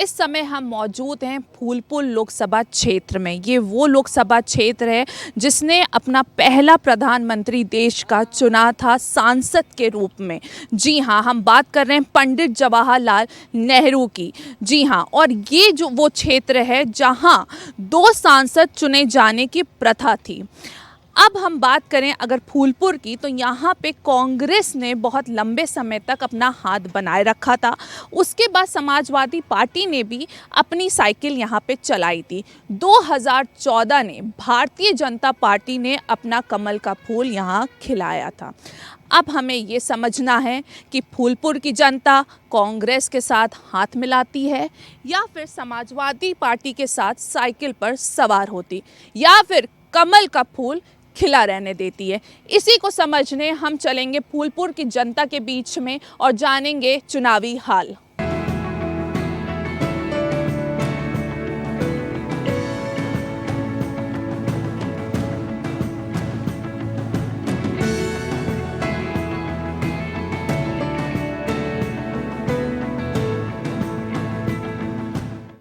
इस समय हम मौजूद हैं फूलपुर लोकसभा क्षेत्र में। ये वो लोकसभा क्षेत्र है जिसने अपना पहला प्रधानमंत्री देश का चुना था सांसद के रूप में। जी हाँ, हम बात कर रहे हैं पंडित जवाहरलाल नेहरू की। जी हाँ, और ये जो वो क्षेत्र है जहाँ 2 सांसद चुने जाने की प्रथा थी। अब हम बात करें अगर फूलपुर की, तो यहाँ पे कांग्रेस ने बहुत लंबे समय तक अपना हाथ बनाए रखा था। उसके बाद समाजवादी पार्टी ने भी अपनी साइकिल यहाँ पे चलाई थी। 2014 ने भारतीय जनता पार्टी ने अपना कमल का फूल यहाँ खिलाया था। अब हमें ये समझना है कि फूलपुर की जनता कांग्रेस के साथ हाथ मिलाती है या फिर समाजवादी पार्टी के साथ साइकिल पर सवार होती, या फिर कमल का फूल खिला रहने देती है। इसी को समझने हम चलेंगे फूलपुर की जनता के बीच में और जानेंगे चुनावी हाल।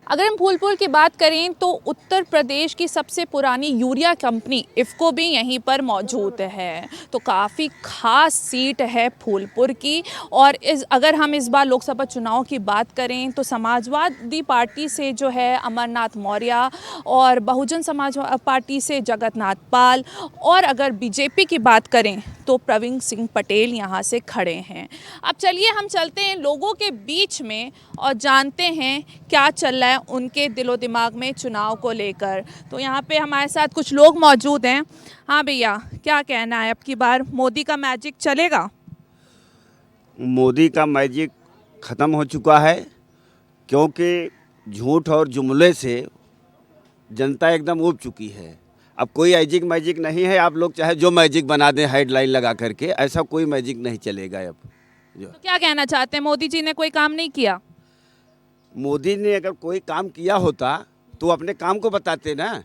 अगर हम फूलपुर की बात करें तो उत्तर प्रदेश की सबसे पुरानी यूरिया कंपनी इफ़को भी यहीं पर मौजूद है। तो काफ़ी ख़ास सीट है फूलपुर की। और अगर हम इस बार लोकसभा चुनाव की बात करें तो समाजवादी पार्टी से जो है अमरनाथ मौर्य, और बहुजन समाज पार्टी से जगन्नाथ पाल, और अगर बीजेपी की बात करें तो प्रवीण सिंह पटेल यहाँ से खड़े हैं। अब चलिए हम चलते हैं लोगों के बीच में और जानते हैं क्या चल रहा है उनके दिलो दिमाग में चुनाव को लेकर। तो यहाँ पे हमारे साथ कुछ लोग मौजूद हैं। हाँ भैया, क्या कहना है, अब की बार मोदी का मैजिक चलेगा? मोदी का मैजिक ख़त्म हो चुका है, क्योंकि झूठ और जुमले से जनता एकदम ऊब चुकी है। अब कोई मैजिक नहीं है। आप लोग चाहे जो मैजिक बना दें हेडलाइन लगा करके, ऐसा कोई मैजिक नहीं चलेगा अब। तो क्या कहना चाहते हैं, मोदी जी ने कोई काम नहीं किया? मोदी ने अगर कोई काम किया होता तो अपने काम को बताते ना।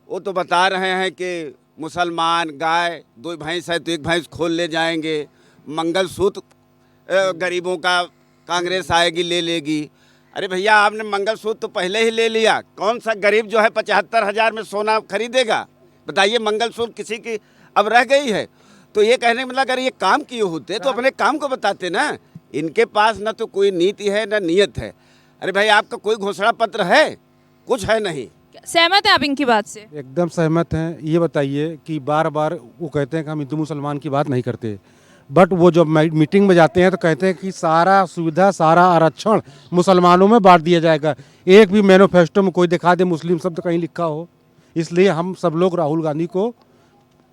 वो तो बता रहे हैं कि मुसलमान गाय 2 भैंस है तो 1 भैंस खोल ले जाएंगे, मंगलसूत्र गरीबों का कांग्रेस आएगी ले लेगी। अरे भैया, आपने मंगलसूत्र तो पहले ही ले लिया। कौन सा गरीब जो है 75,000 में सोना खरीदेगा? बताइए, मंगलसूत्र किसी की अब रह गई है? तो ये कहने का मतलब अगर ये काम किए होते तो अपने काम को बताते ना। इनके पास ना तो कोई नीति है ना नियत है। अरे भाई, आपका कोई घोषणा पत्र है? कुछ है नहीं। सहमत है आप इनकी बात से? एकदम सहमत हैं। ये बताइए कि बार बार वो कहते हैं कि हम हिंदू मुसलमान की बात नहीं करते, बट वो जब मीटिंग में जाते हैं तो कहते हैं कि सारा सुविधा, सारा आरक्षण मुसलमानों में बांट दिया जाएगा। एक भी मैनिफेस्टो में कोई दिखा दे मुस्लिम शब्द कहीं लिखा हो। इसलिए हम सब लोग राहुल गांधी को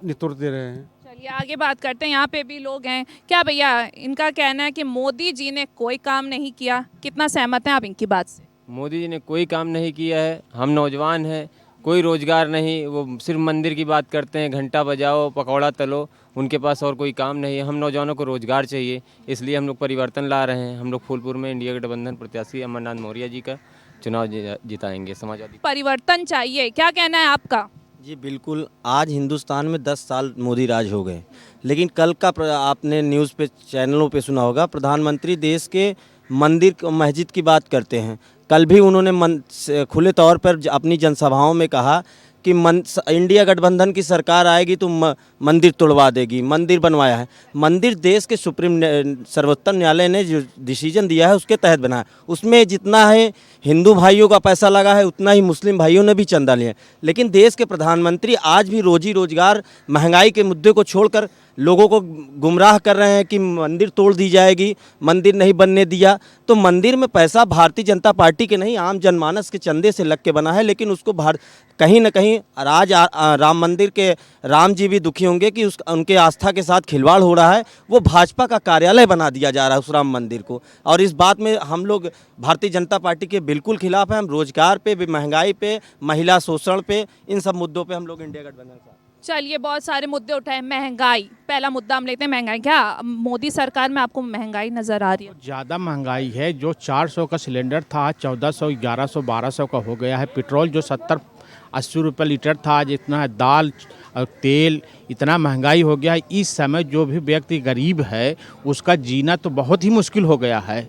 नेतृत्व दे रहे हैं। चलिए आगे बात करते हैं। यहाँ पे भी लोग हैं। क्या भैया, इनका कहना है कि मोदी जी ने कोई काम नहीं किया, कितना सहमत हैं आप इनकी बात से? मोदी जी ने कोई काम नहीं किया है। हम नौजवान हैं, कोई रोज़गार नहीं। वो सिर्फ मंदिर की बात करते हैं, घंटा बजाओ, पकौड़ा तलो, उनके पास और कोई काम नहीं है। हम नौजवानों को रोज़गार चाहिए, इसलिए हम लोग परिवर्तन ला रहे हैं। हम लोग फूलपुर में इंडिया गठबंधन प्रत्याशी अमरनाथ मौर्य जी का चुनाव जिताएंगे। समाजवादी परिवर्तन चाहिए, क्या कहना है आपका? जी बिल्कुल। आज हिंदुस्तान में 10 साल मोदी राज हो गए, लेकिन कल का आपने न्यूज़ पे चैनलों पे सुना होगा, प्रधानमंत्री देश के मंदिर मस्जिद की बात करते हैं। कल भी उन्होंने खुले तौर पर अपनी जनसभाओं में कहा कि इंडिया गठबंधन की सरकार आएगी तो मंदिर तोड़वा देगी। मंदिर बनवाया है। मंदिर देश के सर्वोच्च न्यायालय ने जो डिसीजन दिया है उसके तहत बना है। उसमें जितना है हिंदू भाइयों का पैसा लगा है, उतना ही मुस्लिम भाइयों ने भी चंदा लिया है। लेकिन देश के प्रधानमंत्री आज भी रोजी रोजगार, महंगाई के मुद्दे को छोड़कर लोगों को गुमराह कर रहे हैं कि मंदिर तोड़ दी जाएगी, मंदिर नहीं बनने दिया। तो मंदिर में पैसा भारतीय जनता पार्टी के नहीं, आम जनमानस के चंदे से लग के बना है। लेकिन उसको कहीं ना कहीं राम मंदिर के राम जी भी दुखी होंगे कि उनके आस्था के साथ खिलवाड़ हो रहा है। वो भाजपा का कार्यालय बना दिया जा रहा है उस राम मंदिर को। और इस बात में हम लोग भारतीय जनता पार्टी के बिल्कुल खिलाफ हैं। हम रोजगार पे, महंगाई पे, महिला शोषण पे, इन सब मुद्दों पे हम लोग इंडिया गठबंधन का। चलिए, बहुत सारे मुद्दे उठाए। महंगाई, पहला मुद्दा हम लेते हैं महंगाई। क्या मोदी सरकार में आपको महंगाई नजर आ रही है? ज़्यादा महंगाई है। जो 400 का सिलेंडर था 1400, 1100, 1200 का हो गया है। पेट्रोल जो 70-80 रुपये लीटर था, आज इतना है। दाल और तेल, इतना महंगाई हो गया है। इस समय जो भी व्यक्ति गरीब है उसका जीना तो बहुत ही मुश्किल हो गया है।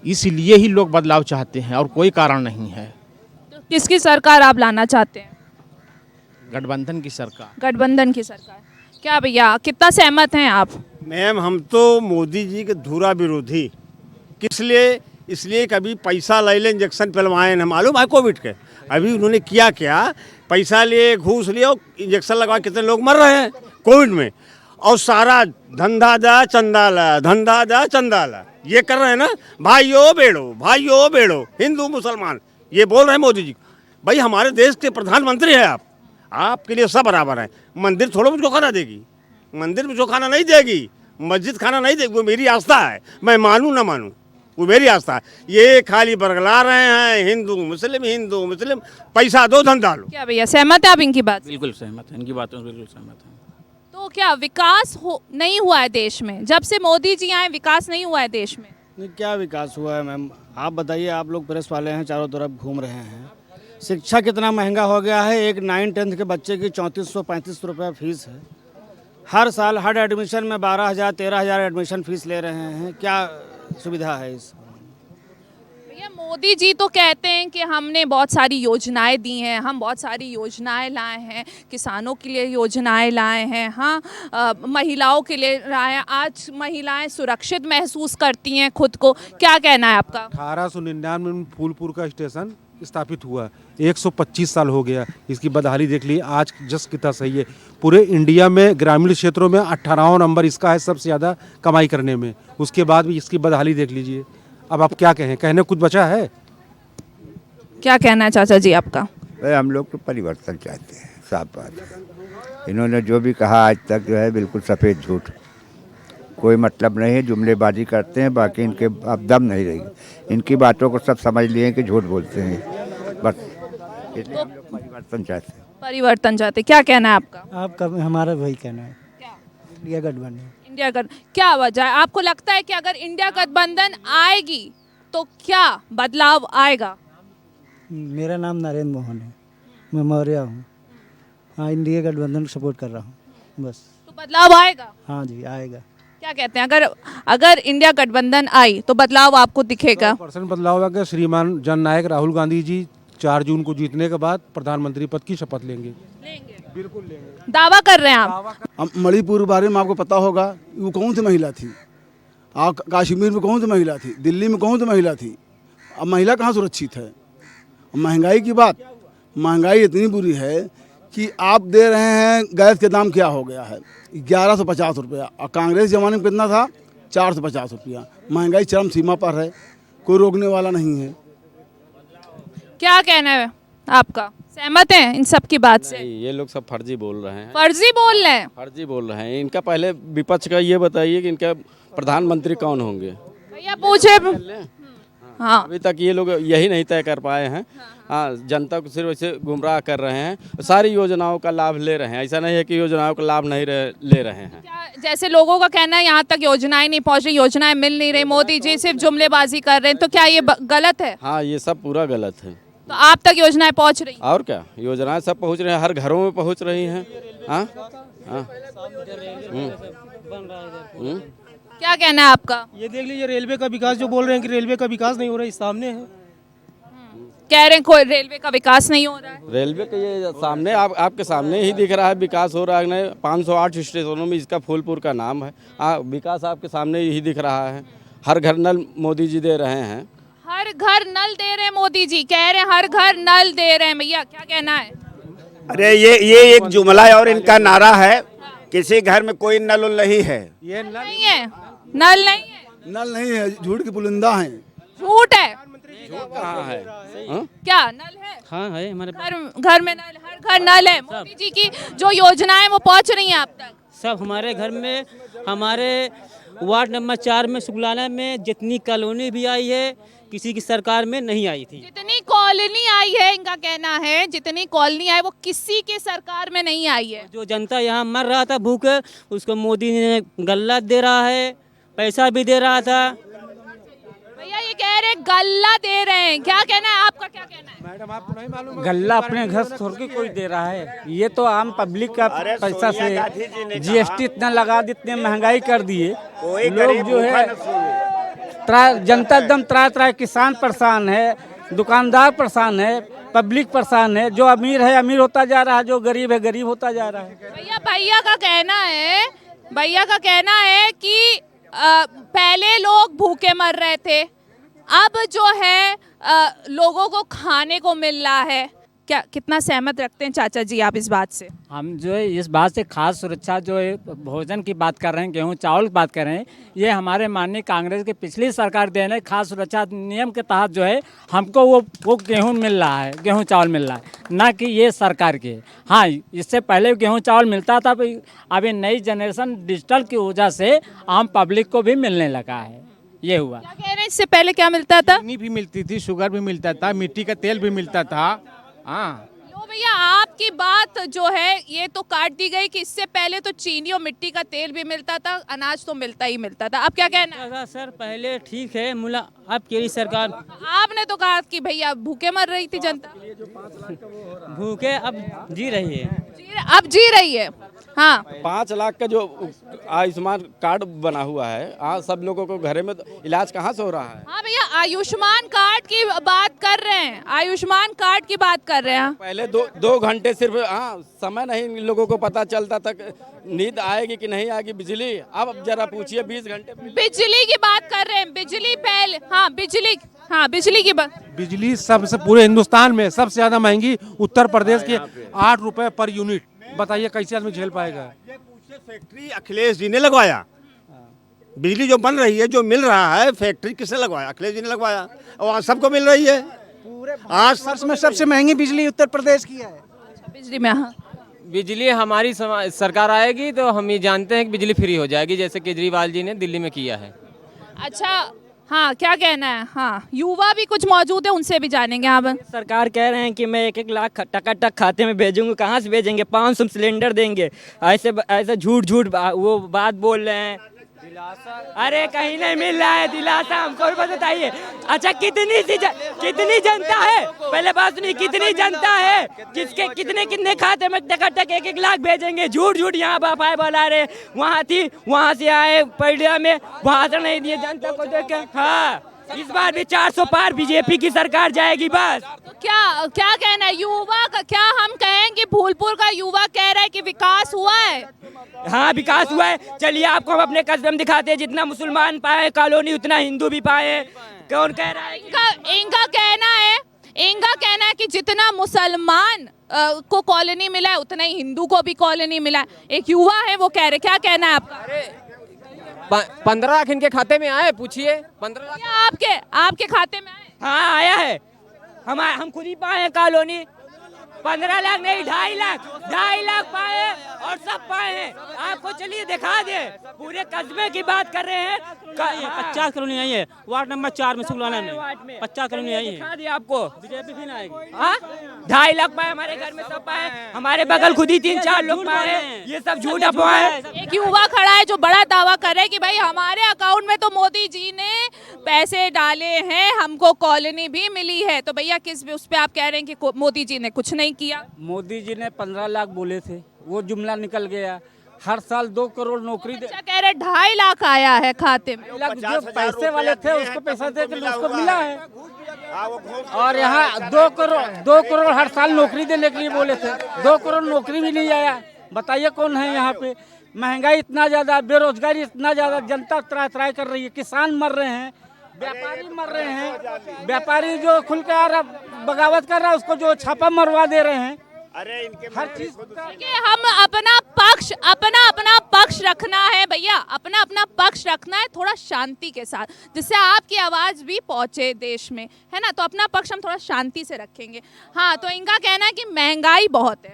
इसलिए ही लोग बदलाव चाहते हैं और कोई कारण नहीं है। तो किसकी सरकार आप लाना चाहते हैं? गठबंधन की सरकार। गठबंधन की सरकार। क्या भैया, कितना सहमत हैं आप? मैम, हम तो मोदी जी के धुरा विरोधी। किस लिए? इसलिए कभी पैसा ले ले इंजेक्शन पिलवाए ना, मालूम है कोविड के अभी उन्होंने किया क्या? पैसा लिए, घूस लिए और इंजेक्शन लगवा कितने लोग मर रहे हैं कोविड में। और सारा धंधा दा चंदा ला, धंधा दा चंदा ला, ये कर रहे हैं ना। भाइयों बेड़ो हिंदू मुसलमान, ये बोल रहे हैं मोदी जी। भाई हमारे देश के प्रधानमंत्री हैं आप, आपके लिए सब बराबर है। मंदिर थोड़ा मुझको खाना देगी, मंदिर मुझको खाना नहीं देगी, मस्जिद खाना नहीं देगी, वो मेरी आस्था है। मैं मानूं ना मानूं, वो मेरी आस्था है। ये खाली बरगला रहे हैं हिंदू मुस्लिम, पैसा दो धंधा लो। क्या भैया, सहमत है आप इनकी बात से? बिल्कुल सहमत है, इनकी बातों से बिल्कुल सहमत है। तो क्या विकास नहीं हुआ है देश में? जब से मोदी जी आए विकास नहीं हुआ है देश में? नहीं, क्या विकास हुआ है मैम? आप बताइए, आप लोग प्रेस वाले हैं, चारों तरफ घूम रहे हैं। शिक्षा कितना महंगा हो गया है। एक 9th-10th के बच्चे की 3435 रुपये फीस है। हर साल हर एडमिशन में 12,000 13,000 एडमिशन फीस ले रहे हैं। क्या सुविधा है इस? भैया, मोदी जी तो कहते हैं कि हमने बहुत सारी योजनाएं दी हैं, हम बहुत सारी योजनाएं लाए हैं, किसानों के लिए योजनाएं लाए हैं, हाँ, महिलाओं के लिए लाए हैं। आज महिलाएं सुरक्षित महसूस करती हैं खुद को। क्या कहना है आपका? 1899 में फूलपुर का स्टेशन स्थापित हुआ, 125 साल हो गया। इसकी बदहाली देख ली आज जस कितना सही है। पूरे इंडिया में ग्रामीण क्षेत्रों में 18वां नंबर इसका है सबसे ज़्यादा कमाई करने में। उसके बाद भी इसकी बदहाली देख लीजिए। अब आप क्या कहें, कहने कुछ बचा है? क्या कहना है चाचा जी आपका? हम लोग तो परिवर्तन चाहते हैं, साफ बात है। इन्होंने जो भी कहा आज तक जो है बिल्कुल सफ़ेद झूठ, कोई मतलब नहीं है, जुमलेबाजी करते हैं। बाकी इनके अब दम नहीं रहेगी। इनकी बातों को सब समझ लिए कि झूठ बोलते हैं, बस इसलिए हम लोग परिवर्तन चाहते हैं। परिवर्तन चाहते, क्या कहना है आपका? आपका हमारा वही कहना है। इंडिया गठबंधन। इंडिया गठ क्या वजह है? आपको लगता है कि अगर इंडिया गठबंधन आएगी तो क्या बदलाव आएगा? मेरा नाम नरेंद्र मोहन है, मैं मौर्य हूँ। हाँ, इंडिया गठबंधन को सपोर्ट कर रहा हूँ, बस। तो बदलाव आएगा? हाँ जी, आएगा। क्या कहते हैं, अगर इंडिया गठबंधन आई तो बदलाव आपको दिखेगा? 100% बदलाव होगा। श्रीमान जननायक राहुल गांधी जी 4 जून को जीतने के बाद प्रधानमंत्री पद की शपथ लेंगे। बिल्कुल लेंगे। दावा कर रहे हैं आप? अब मणिपुर बारे में आपको पता होगा, वो कौन सी महिला थी? आप कश्मीर में कौन सी महिला थी? दिल्ली में कौन सी महिला थी? अब महिला कहाँ सुरक्षित है? महंगाई की बात, महंगाई इतनी बुरी है कि आप दे रहे हैं, गैस के दाम क्या हो गया है? 1150 रुपया। और कांग्रेस ज़माने में कितना था? 450 रुपया। महंगाई चरम सीमा पर है, कोई रोकने वाला नहीं है। क्या कहना है आपका? सहमत हैं इन सब की बात से? ये लोग सब फर्जी बोल रहे हैं। फर्जी बोल रहे हैं? फर्जी बोल रहे हैं। इनका पहले विपक्ष का ये बताइए कि इनका प्रधानमंत्री कौन होंगे। भैया पूछे। हाँ, अभी तक ये लोग यही नहीं तय कर पाए हैं। हाँ, जनता को सिर्फ ऐसे गुमराह कर रहे हैं। सारी योजनाओं का लाभ ले रहे हैं, ऐसा नहीं है कि योजनाओं का लाभ नहीं ले रहे हैं। क्या जैसे लोगों का कहना है यहाँ तक योजनाएं नहीं पहुँच रही, योजनाएं मिल नहीं रही, मोदी जी सिर्फ जुमलेबाजी कर रहे हैं, तो क्या ये गलत है? हाँ, ये सब पूरा गलत है। तो आप तक योजनाएं पहुँच रही? और क्या, योजनाएं सब पहुंच रही हैं, हर घरों में पहुंच रही हैं। हाँ हाँ। क्या कहना है आपका? ये देख लीजिए, रेलवे का विकास जो बोल रहे हैं कि रेलवे का विकास नहीं हो रहा है, सामने है। कह रहे हैं कोई रेलवे का विकास नहीं हो रहा है। रेलवे के ये सामने आपके सामने ही दिख रहा है, विकास हो रहा है। 508 स्टेशनों में इसका फूलपुर का नाम है। विकास आपके सामने ही दिख रहा है। हर घर नल मोदी जी दे रहे हैं। हर घर नल दे रहे हैं मोदी जी, कह रहे हैं हर घर नल दे रहे हैं। भैया क्या कहना है? अरे ये एक जुमला है और इनका नारा है, किसी घर में कोई नल नहीं है। ये नहीं है, नल नहीं है, नल नहीं है, झूठ की पुलिंदा है, झूठ है। कहाँ है? क्या नल है? हाँ है, हमारे घर में नल, हर घर नल है। मोदी जी की जो योजनाएं वो पहुंच रही हैं आप तक? सब हमारे घर में, हमारे वार्ड नंबर 4 में सुगलाना में जितनी कॉलोनी भी आई है, किसी की सरकार में नहीं आई थी। जितनी कॉलोनी आई है, इनका कहना है जितनी कॉलोनी आई वो किसी के सरकार में नहीं आई है। जो जनता यहाँ मर रहा था भूखे, उसको मोदी ने गल्ला दे रहा है, पैसा भी दे रहा था। भैया ये कह रहे गल्ला दे रहे हैं, क्या कहना है आपका? क्या कहना है? मैडम आपको नहीं मालूम? गल्ला अपने घर से छोड़ के कोई दे रहा है? ये तो आम पब्लिक का पैसा से, जीएसटी इतना लगा दी, इतनी महंगाई कर दिए, लोग जो है जनता एकदम त्राय, किसान परेशान है, दुकानदार परेशान है, पब्लिक परेशान है। जो अमीर है अमीर होता जा रहा है, जो गरीब है गरीब होता जा रहा है। भैया का कहना है कि पहले लोग भूखे मर रहे थे, अब जो है लोगों को खाने को मिल रहा है। क्या कितना सहमत रखते हैं चाचा जी आप इस बात से? हम जो है इस बात से खास सुरक्षा जो है भोजन की बात कर रहे हैं, गेहूं चावल की बात कर रहे हैं, ये हमारे माननीय कांग्रेस की पिछली सरकार देने है। खास सुरक्षा नियम के तहत जो है हमको वो गेहूं मिल रहा है, गेहूं चावल मिल रहा है, ना कि ये सरकार के। हाँ, इससे पहले गेहूं चावल मिलता था, अभी नई जनरेशन डिजिटल की वजह से आम पब्लिक को भी मिलने लगा है। ये हुआ। क्या कह रहे हैं, इससे पहले क्या मिलता था? चीनी भी मिलती थी, शुगर भी मिलता था, मिट्टी का तेल भी मिलता था। हाँ, लो भैया, आपकी बात जो है ये तो काट दी गई कि इससे पहले तो चीनी और मिट्टी का तेल भी मिलता था, अनाज तो मिलता ही मिलता था। अब क्या कहना है? सर पहले ठीक है, मुला अब केरी सरकार आपने तो कहा कि भैया भूखे मर रही थी जनता, भूखे अब जी रही है। अब जी रही है। हाँ, 5 लाख का जो आयुष्मान कार्ड बना हुआ है, हाँ, सब लोगों को घरे में तो इलाज कहाँ से हो रहा है? हाँ भैया, आयुष्मान कार्ड की बात कर रहे हैं, आयुष्मान कार्ड की बात कर रहे हैं। पहले 2 घंटे सिर्फ, हाँ, समय नहीं इन लोगों को पता चलता था नींद आएगी कि नहीं आएगी बिजली। अब जरा पूछिए 20 घंटे बिजली की बात कर रहे हैं, बिजली पहले, हाँ बिजली की बात। बिजली सबसे पूरे हिंदुस्तान में सबसे ज्यादा महंगी उत्तर प्रदेश की 8 रुपए पर यूनिट। बताइए कैसे आदमी झेल पाएगा? फैक्ट्री अखिलेश जी ने लगवाया। बिजली जो बन रही है, जो मिल रहा है, फैक्ट्री किसने लगवाया? अखिलेश जी ने लगवाया और आज सबको मिल रही है। पूरे आज वर्ष में सबसे महंगी बिजली उत्तर प्रदेश की है। बिजली में, हाँ, बिजली हमारी सरकार आएगी तो हम ये जानते हैं कि बिजली फ्री हो जाएगी, जैसे केजरीवाल जी ने दिल्ली में किया है। अच्छा, हाँ, क्या कहना है? हाँ, युवा भी कुछ मौजूद है, उनसे भी जानेंगे। आप सरकार कह रहे हैं कि मैं 1-1 लाख टका खाते में भेजूंगा, कहाँ से भेजेंगे? 500 सिलेंडर देंगे, ऐसे झूठ वो बात बोल रहे हैं। अरे कहीं नहीं मिल रहा है दिलासा, हमको भी बताइए। अच्छा, कितनी जनता है? पहले बात सुनिए, कितनी जनता है? कितने खाते में टक 1-1 लाख भेजेंगे? झूठ यहाँ बापाए बोला रहे, वहाँ से आए पड़िया में, वहाँ से नहीं दिए जनता को देख के। हाँ, इस बार भी 400 पार बीजेपी की सरकार जाएगी बस। क्या कहना है युवा का? क्या हम कहें कि फूलपुर का युवा कह रहा है कि विकास हुआ है? हाँ, विकास हुआ है। चलिए आपको हम अपने कस्बे में दिखाते हैं, जितना मुसलमान पाए कॉलोनी उतना हिंदू भी पाए। कौन कह रहा है? इनका कहना है कि जितना मुसलमान को कॉलोनी मिला है उतना ही हिंदू को भी कॉलोनी मिला है। एक युवा है, वो कह रहे, क्या कहना है आपका? 15 लाख इनके खाते में आए, पूछिए। 15 लाख आपके खाते में आए? हाँ, आया है। हम खुद ही पाए हैं कॉलोनी। 15 लाख नहीं, 2.5 लाख पाए और सब पाए हैं। आपको चलिए दिखा दे, पूरे कस्बे की बात कर रहे हैं। 50 कॉलोनी आई है, वार्ड नंबर 4 में सुगलाना में 50 कॉलोनी आई है। दिखा दिया आपको, बीजेपी भी ना आएगी। हाँ, 2.5 लाख पाए हमारे घर में, सब पाए। हमारे बगल खुद ही 3-4 लोग पाए हैं। ये सब झूठ अफवाह है। एक युवा खड़ा है जो बड़ा दावा कर रहा है कि भाई हमारे अकाउंट में तो मोदी जी ने पैसे डाले हैं, हमको कॉलोनी भी मिली है। तो भैया किस उस पे आप कह रहे हैं कि मोदी जी ने कुछ नहीं किया? मोदी जी ने 15 लाख बोले थे, वो जुमला निकल गया। हर साल 2 करोड़ नौकरी दे। अच्छा, कह रहे 2.5 लाख आया है खाते में। जो पैसे वाले थे उसको पैसा दे के उसको मिला है। और यहाँ 2 करोड़ हर साल नौकरी देने के लिए बोले थे, 2 करोड़ नौकरी भी नहीं आया। बताइए कौन है यहाँ पे? महंगाई इतना ज्यादा, बेरोजगारी इतना ज्यादा, जनता त्राय कर रही है, किसान मर रहे हैं, व्यापारी मर रहे हैं। व्यापारी जो खुल के आ रहा बगावत कर रहा है उसको जो छापा मरवा दे रहे हैं। अरे इनके हर चीज हम अपना पक्ष रखना है भैया, अपना पक्ष रखना है थोड़ा शांति के साथ, जिससे आपकी आवाज भी पहुंचे देश में, है ना? तो अपना पक्ष हम थोड़ा शांति से रखेंगे। हाँ, तो इनका कहना है कि महंगाई बहुत है।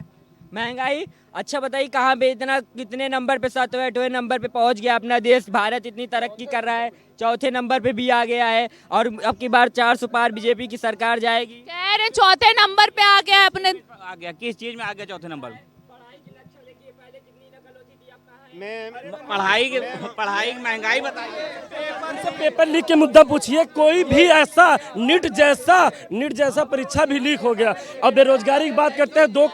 महंगाई? अच्छा बताइए, कहाँ पे इतना, कितने नंबर पे? 7वें 8वें नंबर पे पहुंच गया अपना देश। भारत इतनी तरक्की कर रहा है, 4थे नंबर पे भी आ गया है। और अब की बार 400 पार बीजेपी की सरकार जाएगी। कह रहे 4थे नंबर पे आ गया है अपने। आ गया, किस चीज में आ गया 4थे नंबर? पढ़ाई की महंगाई बताइए। पेपर लीक के मुद्दा पूछिए। कोई भी ऐसा नीट जैसा परीक्षा भी लीक हो गया। अब बेरोजगारी की बात करते हैं, 2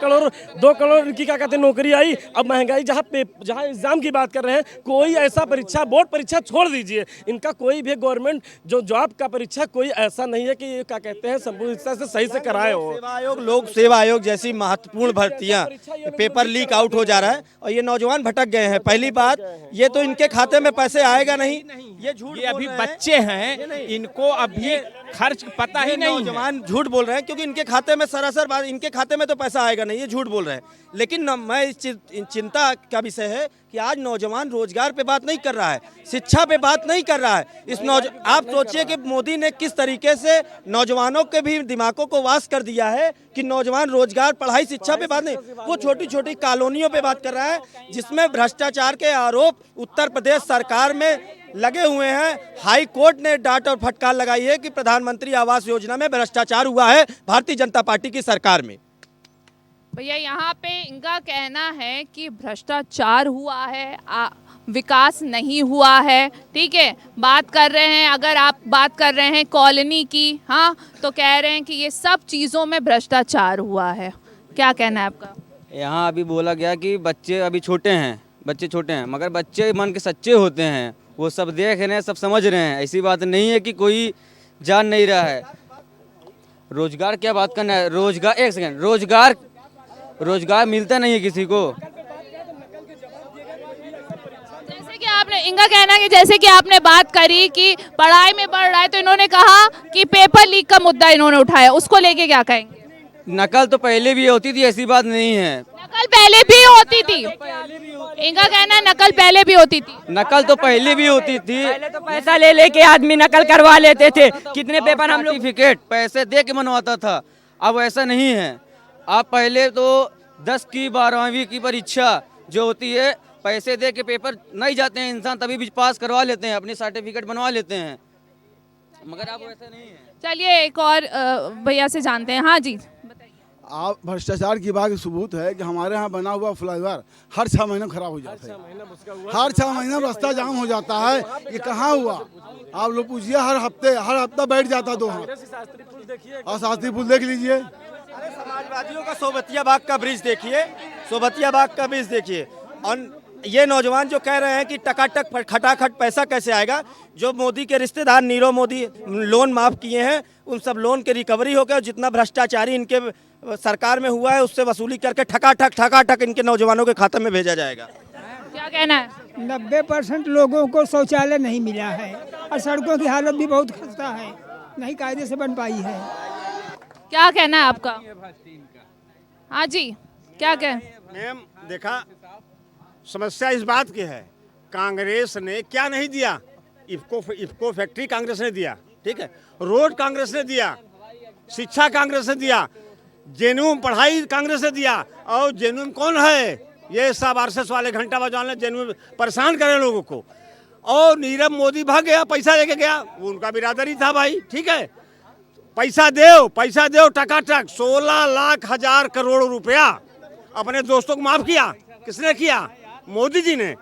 करोड़ की क्या कहते हैं नौकरी आई। अब महंगाई जहाँ एग्जाम की बात कर रहे हैं, कोई ऐसा परीक्षा, बोर्ड परीक्षा छोड़ दीजिए, इनका कोई भी गवर्नमेंट जो जॉब का परीक्षा कोई ऐसा नहीं है कि क्या कहते हैं संपूर्ण से सही से कराए हो। सेवा आयोग, लोक सेवा आयोग जैसी महत्वपूर्ण भर्तियां पेपर लीक आउट हो जा रहा है और ये नौजवान भटक गए हैं। पहली बात, ये तो इनके खाते में पैसे आएगा नहीं, ये झूठ। ये अभी बच्चे हैं, इनको अभी खर्च पता ही नहीं। नौजवान झूठ बोल रहे हैं क्योंकि इनके खाते में सरासर बात, इनके खाते में तो पैसा आएगा नहीं, ये झूठ बोल रहे हैं। लेकिन मैं इस चिंता का विषय है कि आज नौजवान रोजगार पे बात नहीं कर रहा है, शिक्षा पे बात नहीं कर रहा है। आप सोचिए कि मोदी ने किस तरीके से नौजवानों के भी दिमागों को वास कर दिया है कि नौजवान रोजगार, पढ़ाई, शिक्षा पे बात नहीं, वो छोटी छोटी कॉलोनियों पे बात कर रहा है जिसमें भ्रष्टाचार के आरोप उत्तर प्रदेश सरकार में लगे हुए हैं। हाई कोर्ट ने डांट और फटकार लगाई है कि प्रधानमंत्री आवास योजना में भ्रष्टाचार हुआ है भारतीय जनता पार्टी की सरकार में। भैया यहाँ पे इनका कहना है कि भ्रष्टाचार हुआ है, विकास नहीं हुआ है। ठीक है, बात कर रहे हैं, अगर आप बात कर रहे हैं कॉलोनी की, हाँ, तो कह रहे हैं कि ये सब चीज़ों में भ्रष्टाचार हुआ है। क्या कहना है आपका? यहाँ अभी बोला गया कि बच्चे अभी छोटे हैं, मगर बच्चे मन के सच्चे होते हैं, वो सब देख रहे हैं, सब समझ रहे हैं। ऐसी बात नहीं है कि कोई जान नहीं रहा है। रोजगार क्या बात करना है, रोजगार, एक सेकंड, रोजगार मिलता नहीं है किसी को। जैसे कि आपने, इनका कहना है कि जैसे कि आपने बात करी कि पढ़ाई में बढ़ रहा है, तो इन्होंने कहा कि पेपर लीक का मुद्दा इन्होंने उठाया, उसको लेके क्या कहेंगे? नकल तो पहले भी होती थी, ऐसी बात नहीं है। नकल पहले भी होती थी, इनका कहना है नकल पहले भी होती थी। नकल तो पहले भी होती थी, पहले तो पैसा ले लेके आदमी नकल करवा लेते थे। कितने पेपर हम लोग सर्टिफिकेट पैसे दे के बनवाता था, अब ऐसा नहीं है। आप पहले तो 10 की 12वीं की परीक्षा जो होती है, पैसे दे के पेपर नहीं जाते हैं इंसान, तभी भी पास करवा लेते हैं, अपनी सर्टिफिकेट बनवा लेते हैं, मगर अब वैसा नहीं है। चलिए एक और भैया से जानते हैं। हाँ जी, आप भ्रष्टाचार की बात सबूत है कि हमारे यहाँ बना हुआ फ्लाईओवर हर 6 महीने खराब हो जाता है, हर 6 महीने रास्ता जाम हो जाता है। ये कहाँ हुआ? आप लोग पूछिए, हर हफ्ता बैठ जाता 2 हाथ। और शास्त्री पुल देख लीजिए, समाजवादियों का सोबतिया बाग का ब्रिज देखिए। और ये नौजवान जो कह रहे हैं कि टकाटक खटाखट पैसा कैसे आएगा, जो मोदी के रिश्तेदार नीरव मोदी लोन माफ किए हैं, उन सब लोन के रिकवरी हो गया। जितना भ्रष्टाचारी इनके सरकार में हुआ है उससे वसूली करके ठकाठक इनके नौजवानों के खाते में भेजा जाएगा। क्या कहना है? 90% लोगों को शौचालय नहीं मिला है और सड़कों की हालत भी बहुत खस्ता है, नहीं कायदे से बन पाई है। क्या कहना है आपका? हाँ जी, क्या कह? मैम देखा, समस्या इस बात की है, कांग्रेस ने क्या नहीं दिया। इफको फैक्ट्री कांग्रेस ने दिया, ठीक है, रोड कांग्रेस ने दिया, शिक्षा कांग्रेस ने दिया, जेनुम पढ़ाई कांग्रेस ने दिया। और जेनुम कौन है? ये सब आरएसएस वाले घंटा बजाने जेनुम परेशान करे लोगों को। और नीरव मोदी भाग गया, पैसा लेके गया, वो उनका बिरादरी था भाई, ठीक है। पैसा दो टकाटक 16 लाख हजार करोड़ रुपया अपने दोस्तों को माफ किया। किसने किया? मोदी जी ने।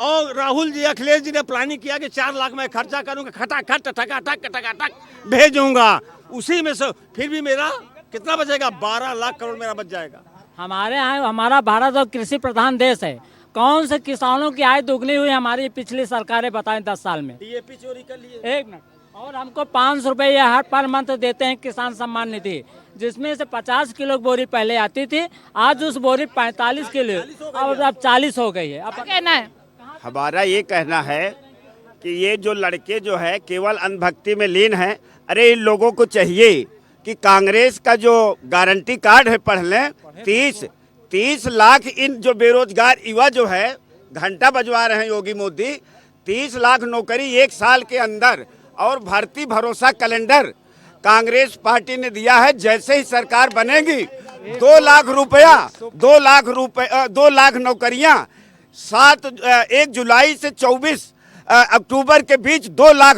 और राहुल जी, अखिलेश जी ने प्लानिंग किया कि 4 लाख मैं खर्चा करूंगा, खटाखट टकाटक भेजूंगा। उसी में से फिर भी मेरा कितना बचेगा? 12 लाख करोड़ मेरा बच जाएगा। हमारे यहाँ, हमारा भारत और कृषि प्रधान देश है, कौन से किसानों की आय दोगुनी हुई हमारी पिछली सरकारें बताएं 10 साल में? डीएपी चोरी कर लिए। 1 मिनट। और हमको 500 रुपये हर पर मंथ देते हैं किसान सम्मान निधि, जिसमें से 50 किलो बोरी पहले आती थी, आज उस बोरी 45 किलो और अब 40 हो गई है। अब कहना है हमारा ये कहना है कि ये जो लड़के जो है केवल अंधभक्ति में लीन हैं। अरे इन लोगों को चाहिए कि कांग्रेस का जो गारंटी कार्ड है पढ़ लें। 30 लाख इन जो बेरोजगार युवा जो है घंटा बजवा रहे हैं योगी मोदी, 30 लाख नौकरी 1 साल के अंदर। और भर्ती भरोसा कैलेंडर कांग्रेस पार्टी ने दिया है, जैसे ही सरकार बनेगी 2 लाख रुपया, 2 लाख नौकरियां 1 जुलाई से 24 अक्टूबर के बीच 2 लाख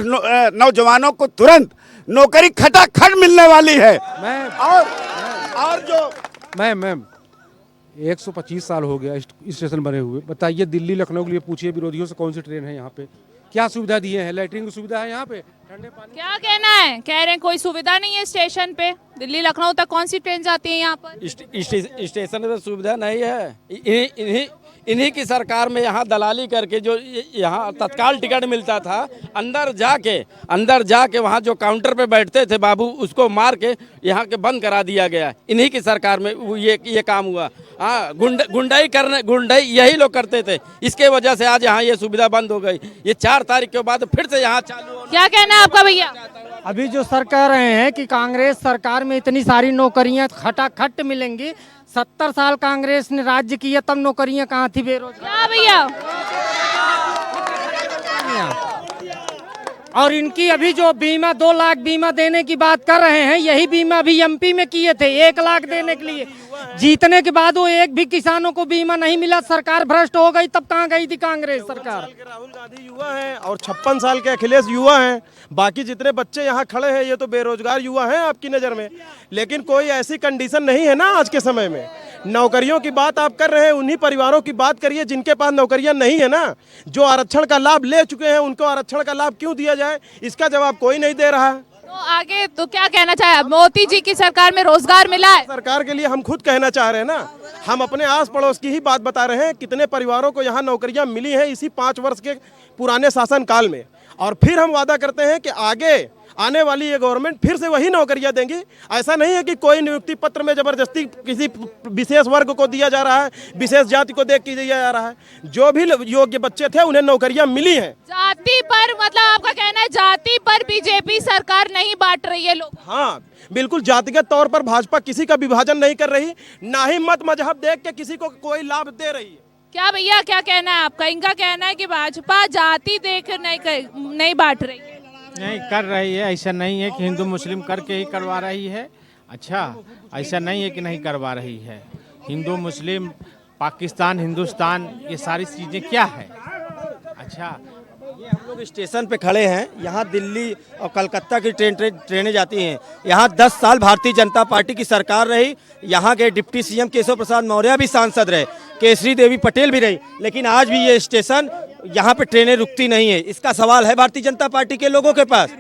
नौजवानों को तुरंत नौकरी खटाखट मिलने वाली है। मैम और जो मैम 125 साल हो गया स्टेशन बने हुए। बताइए दिल्ली लखनऊ के लिए पूछिए विरोधियों से कौन सी ट्रेन है यहाँ पे, क्या सुविधा दिए हैं? लैट्रिन की सुविधा है यहाँ पे, ठंडे पानी। क्या कहना है? कह रहे हैं कोई सुविधा नहीं है स्टेशन पे। दिल्ली लखनऊ तक कौन सी ट्रेन जाती है यहाँ पर? स्टेशन में सुविधा नहीं है। इन्हीं की सरकार में यहाँ दलाली करके जो यहाँ तत्काल टिकट मिलता था, अंदर जाके वहाँ जो काउंटर पे बैठते थे बाबू, उसको मार के यहाँ के बंद करा दिया गया। इन्हीं की सरकार में ये काम हुआ। हाँ, गुंडाई यही लोग करते थे, इसके वजह से आज यहाँ ये सुविधा बंद हो गई। ये 4 तारीख के बाद फिर से यहाँ चालू। क्या कहना है आपका भैया? अभी जो सर कह रहे हैं कि कांग्रेस सरकार में इतनी सारी नौकरियां खटाखट मिलेंगी, 70 साल कांग्रेस ने राज्य किया तब नौकरियां कहाँ थी बेरोजगार? क्या भैया? और इनकी अभी जो बीमा 2 लाख बीमा देने की बात कर रहे हैं, यही बीमा अभी एमपी में किए थे 1 लाख देने के लिए। जीतने के बाद वो एक भी किसानों को बीमा नहीं मिला। सरकार भ्रष्ट हो गई, तब कहाँ गई थी कांग्रेस सरकार? राहुल गांधी युवा हैं और 56 साल के अखिलेश युवा हैं। बाकी जितने बच्चे यहाँ खड़े हैं ये तो बेरोजगार युवा हैं आपकी नज़र में। लेकिन कोई ऐसी कंडीशन नहीं है ना आज के समय में। नौकरियों की बात आप कर रहे हैं, उन्हीं परिवारों की बात करिए जिनके पास नौकरियां नहीं है ना। जो आरक्षण का लाभ ले चुके हैं उनको आरक्षण का लाभ क्यों दिया जाए, इसका जवाब कोई नहीं दे रहा है। तो आगे तो क्या कहना चाहे? मोदी जी की सरकार में रोजगार मिला है? सरकार के लिए हम खुद कहना चाह रहे हैं ना, हम अपने आस पड़ोस की ही बात बता रहे हैं। कितने परिवारों को यहाँ नौकरियां मिली हैं इसी 5 वर्ष के पुराने शासन काल में। और फिर हम वादा करते हैं कि आगे आने वाली ये गवर्नमेंट फिर से वही नौकरियां देंगी। ऐसा नहीं है कि कोई नियुक्ति पत्र में जबरदस्ती किसी विशेष वर्ग को दिया जा रहा है, विशेष जाति को देख के दिया जा रहा है। जो भी योग्य बच्चे थे उन्हें नौकरियां मिली हैं। जाति पर मतलब आपका कहना है जाति पर बीजेपी सरकार नहीं बांट रही है लोग? हाँ बिल्कुल, जातिगत तौर पर भाजपा किसी का विभाजन नहीं कर रही, ना ही मत मजहब देख के किसी को कोई लाभ दे रही है। क्या भैया क्या कहना है आपका? इनका कहना है कि भाजपा जाति देख नहीं बांट रही है। नहीं कर रही है, ऐसा नहीं है कि हिंदू मुस्लिम करके ही करवा रही है। अच्छा, ऐसा नहीं है कि नहीं करवा रही है। हिंदू मुस्लिम, पाकिस्तान, हिंदुस्तान, ये सारी चीज़ें क्या है। अच्छा, ये हम लोग स्टेशन पे खड़े हैं, यहाँ दिल्ली और कलकत्ता की ट्रेनें जाती हैं। यहाँ 10 साल भारतीय जनता पार्टी की सरकार रही। यहाँ के डिप्टी सीएम केशव प्रसाद मौर्य भी सांसद रहे, केसरी देवी पटेल भी रही, लेकिन आज भी ये स्टेशन यहाँ पे ट्रेनें रुकती नहीं है। इसका सवाल है भारतीय जनता पार्टी के लोगों के पास,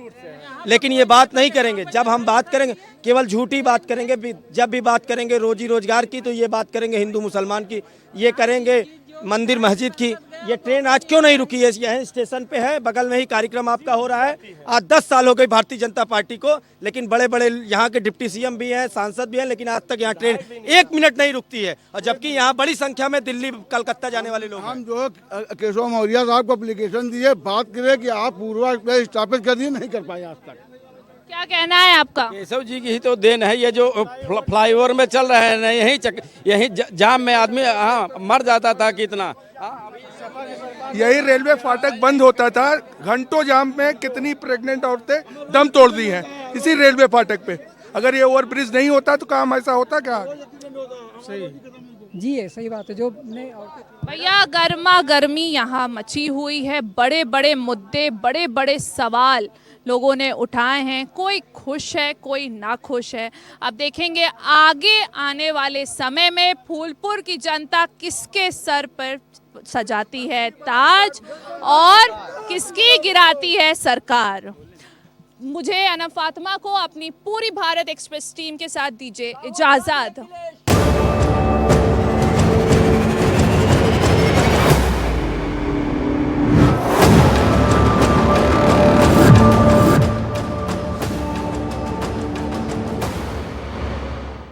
लेकिन ये बात नहीं करेंगे। जब हम बात करेंगे केवल झूठी बात करेंगे। जब भी बात करेंगे रोजी रोजगार की तो ये बात करेंगे हिंदू मुसलमान की, ये करेंगे मंदिर मस्जिद की। ये ट्रेन आज क्यों नहीं रुकी है? यही स्टेशन पे है, बगल में ही कार्यक्रम आपका हो रहा है। आज 10 साल हो गए भारतीय जनता पार्टी को, लेकिन बड़े बड़े यहाँ के डिप्टी सीएम भी हैं, सांसद भी हैं, लेकिन आज तक यहाँ ट्रेन 1 मिनट नहीं रुकती है। और जबकि यहाँ बड़ी संख्या में दिल्ली कलकत्ता जाने वाले लोग। हम जो केशव मौर्य साहब को एप्लीकेशन दिए, बात करें कि आप पूर्वा स्थापित कर दिए, नहीं कर पाए आज तक। क्या कहना है आपका? केशव जी की ही तो देन है। ये जो फ्लाईओवर में चल रहे हैं ना, यही जाम में आदमी मर जाता था कितना। यही रेलवे फाटक बंद होता था, घंटों जाम में कितनी प्रेग्नेंट औरतें दम तोड़ दी हैं इसी रेलवे फाटक पे। अगर ये ओवरब्रिज नहीं होता तो काम ऐसा होता क्या? सही जी है, सही बात है। जो भैया गर्मा गर्मी यहाँ मची हुई है। बड़े बड़े मुद्दे, बड़े बड़े सवाल लोगों ने उठाए हैं। कोई खुश है, कोई नाखुश है। अब देखेंगे आगे आने वाले समय में फूलपुर की जनता किसके सर पर सजाती है ताज और किसकी गिराती है सरकार। मुझे अना फातिमा को अपनी पूरी भारत एक्सप्रेस टीम के साथ दीजिए इजाज़त।